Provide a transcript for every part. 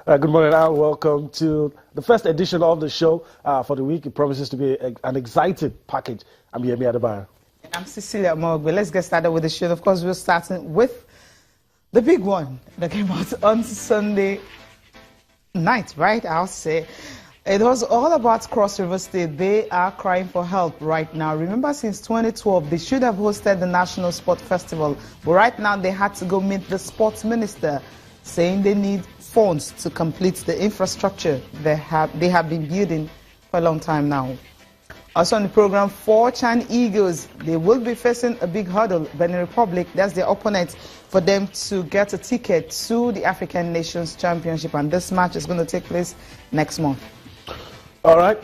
Good morning and welcome to the first edition of the show for the week. It promises to be an exciting package. I'm Yemi Adebayo. And I'm Cecilia Mogbe. Let's get started with the show. Of course, we're starting with the big one that came out on Sunday night, right? I'll say. It was all about Cross River State. They are crying for help right now. Remember, since 2012, they should have hosted the National Sport Festival. But right now, they had to go meet the sports minister, saying they need funds to complete the infrastructure they have been building for a long time now. Also on the program, 4 Chan Eagles, they will be facing a big hurdle. Benin Republic, that's their opponent, for them to get a ticket to the African Nations Championship. And this match is going to take place next month. All right.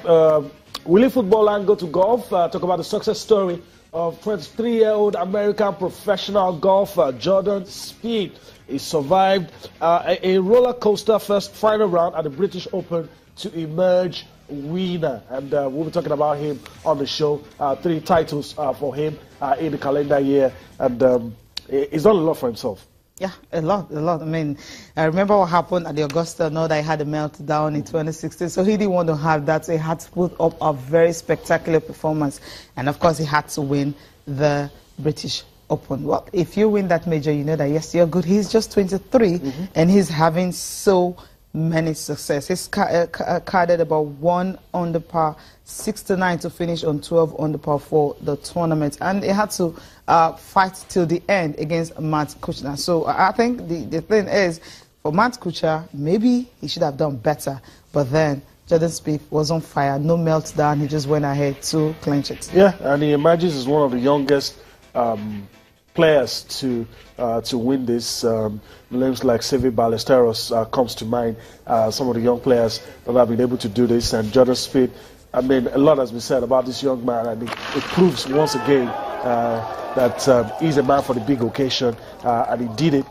We leave football and go to golf. Talk about the success story of 23-year-old American professional golfer Jordan Spieth. He survived a roller coaster first final round at the British Open to emerge winner, and we'll be talking about him on the show. 3 titles for him in the calendar year, and he's done a lot for himself. Yeah, a lot. I mean, I remember what happened at the Augusta. Now that he had a meltdown in 2016, so he didn't want to have that. So he had to put up a very spectacular performance, and of course, he had to win the British Open. Well, if you win that major, you know that yes, you're good. He's just 23, and he's having so many success. He's carded about 1 under par 69 to finish on 12 under par for the tournament, and he had to fight till the end against Matt Kuchar. So I think the thing is, for Matt Kuchar, maybe he should have done better, but then Jordan Spieth was on fire, no meltdown. He just went ahead to clinch it. Yeah, and he emerges as one of the youngest players to win this. Names like Seve Ballesteros comes to mind. Some of the young players that have been able to do this, and Jordan Spieth. I mean, a lot has been said about this young man, and it proves once again that he's a man for the big occasion, and he did it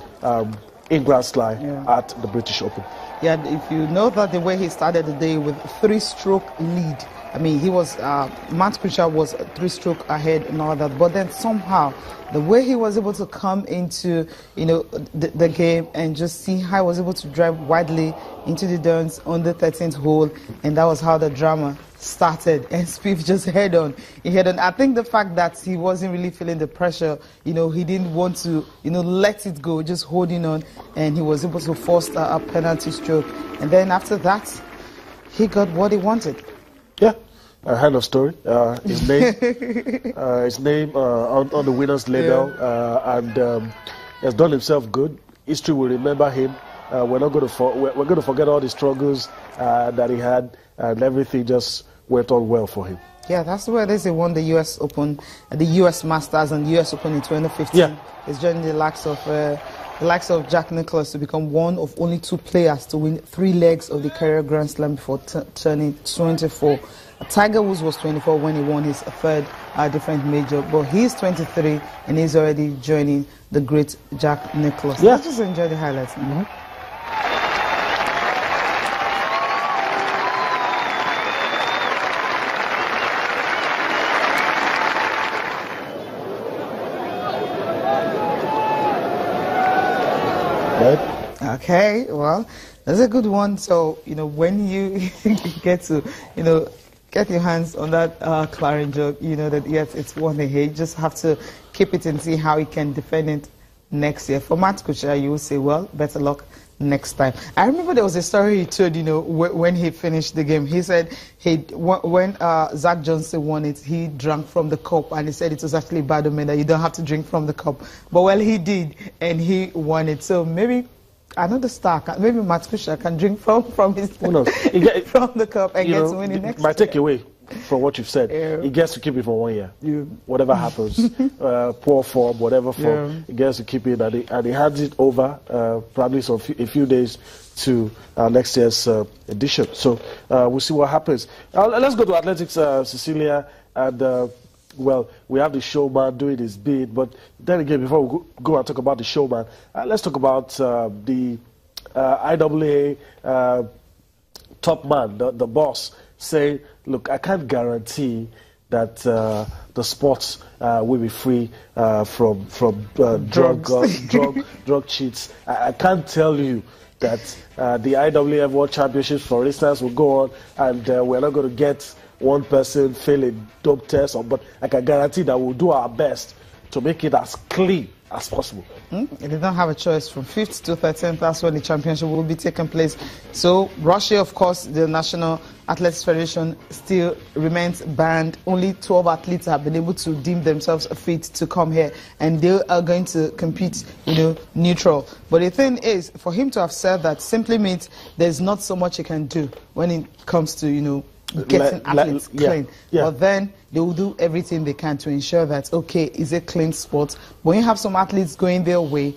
in Grand Slam at the British Open. Yeah, if you know that the way he started the day with 3-stroke lead. I mean, he was, Matt Kuchar was 3-stroke ahead and all that, but then somehow, the way he was able to come into, the game and just see how he was able to drive widely into the dunes on the 13th hole, and that was how the drama started, and Spieth just head on. He head on. I think the fact that he wasn't really feeling the pressure, he didn't want to, let it go, just holding on, and he was able to force a penalty stroke, and then after that, he got what he wanted. Yeah, end of story. His name on the winners label, and he has done himself good. History will remember him. We're going to forget all the struggles that he had, and everything just went on well for him. Yeah, that's where he won the U.S. Open, the U.S. Masters, and the U.S. Open in 2015. Yeah. He's joining the likes of Jack Nicklaus to become one of only 2 players to win 3 legs of the career Grand Slam before turning 24. Tiger Woods was 24 when he won his 3rd different major, but he's 23 and he's already joining the great Jack Nicklaus. Yeah. Let's just enjoy the highlights. Okay, well, that's a good one. So, when you get to, get your hands on that Clarin jug, that, yes, it's won the hay. You just have to keep it and see how he can defend it next year. For Matt Kuchar, you will say, well, better luck next time. I remember there was a story he told, when he finished the game. He said when Zach Johnson won it, he drank from the cup, and he said it was actually bad omen that you don't have to drink from the cup. But, well, he did, and he won it. So maybe another star, maybe Matt Kuchar can drink from his from the cup and get to win it next year. My takeaway from what you've said, he gets to keep it for 1 year. Whatever happens, poor form, whatever form, he gets to keep it, and he hands it over probably a few days to next year's edition. So we'll see what happens. Let's go to athletics, Cecilia, and well, we have the showman doing his bid, but then again, before we go and talk about the showman, let's talk about the IAA top man, the boss, saying, look, I can't guarantee that the sports will be free from drug cheats. I can't tell you that the IWF World Championships, for instance, will go on, and we're not going to get one person fail a dope test, but I can guarantee that we'll do our best to make it as clean as possible. They don't have a choice. From 5th to 13th, that's when the championship will be taking place. So Russia, of course, the National Athletics Federation still remains banned. Only 12 athletes have been able to deem themselves fit to come here, and they are going to compete, neutral. But the thing is, for him to have said that simply means there's not so much he can do when it comes to, getting athletes clean. Yeah. But then they will do everything they can to ensure that, okay, it's a clean sport. When you have some athletes going their way,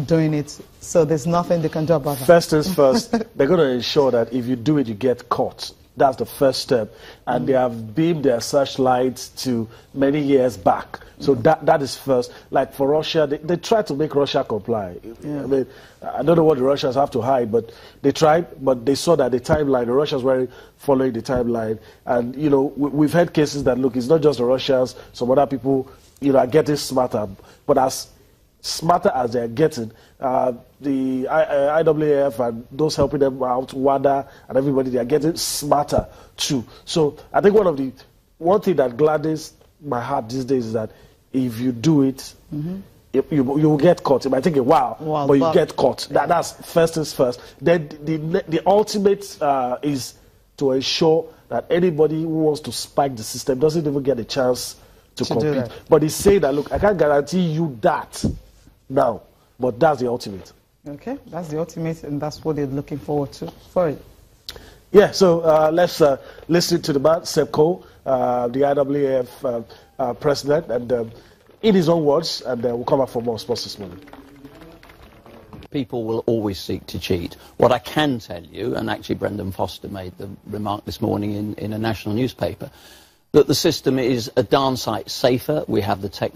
doing it, so there's nothing they can do about that. First things first, they're going to ensure that if you do it, you get caught. That's the first step. And they have beamed their searchlights to many years back. So that is first. Like for Russia, they tried to make Russia comply. Yeah. I mean, I don't know what the Russians have to hide, but they tried, but they saw that the timeline, the Russians weren't following the timeline. And, we've had cases that, look, it's not just the Russians, some other people, are getting smarter. But as smarter as they're getting, the IWF and those helping them out, WADA and everybody, they are getting smarter too. So I think one thing that gladdens my heart these days is that if you do it, you will get caught. It might take a while, but you get caught. That's first things first. Then the ultimate is to ensure that anybody who wants to spike the system doesn't even get a chance to compete. But he's saying that, look, I can't guarantee you that now, but that's the ultimate. Okay, that's the ultimate, and that's what they're looking forward to for it. Yeah, so let's listen to the man, Seb Cole, the IWF president, and in his own words, and we'll come back for more sports this morning. People will always seek to cheat. What I can tell you, and actually Brendan Foster made the remark this morning in a national newspaper, that the system is a darn sight safer. We have the technology.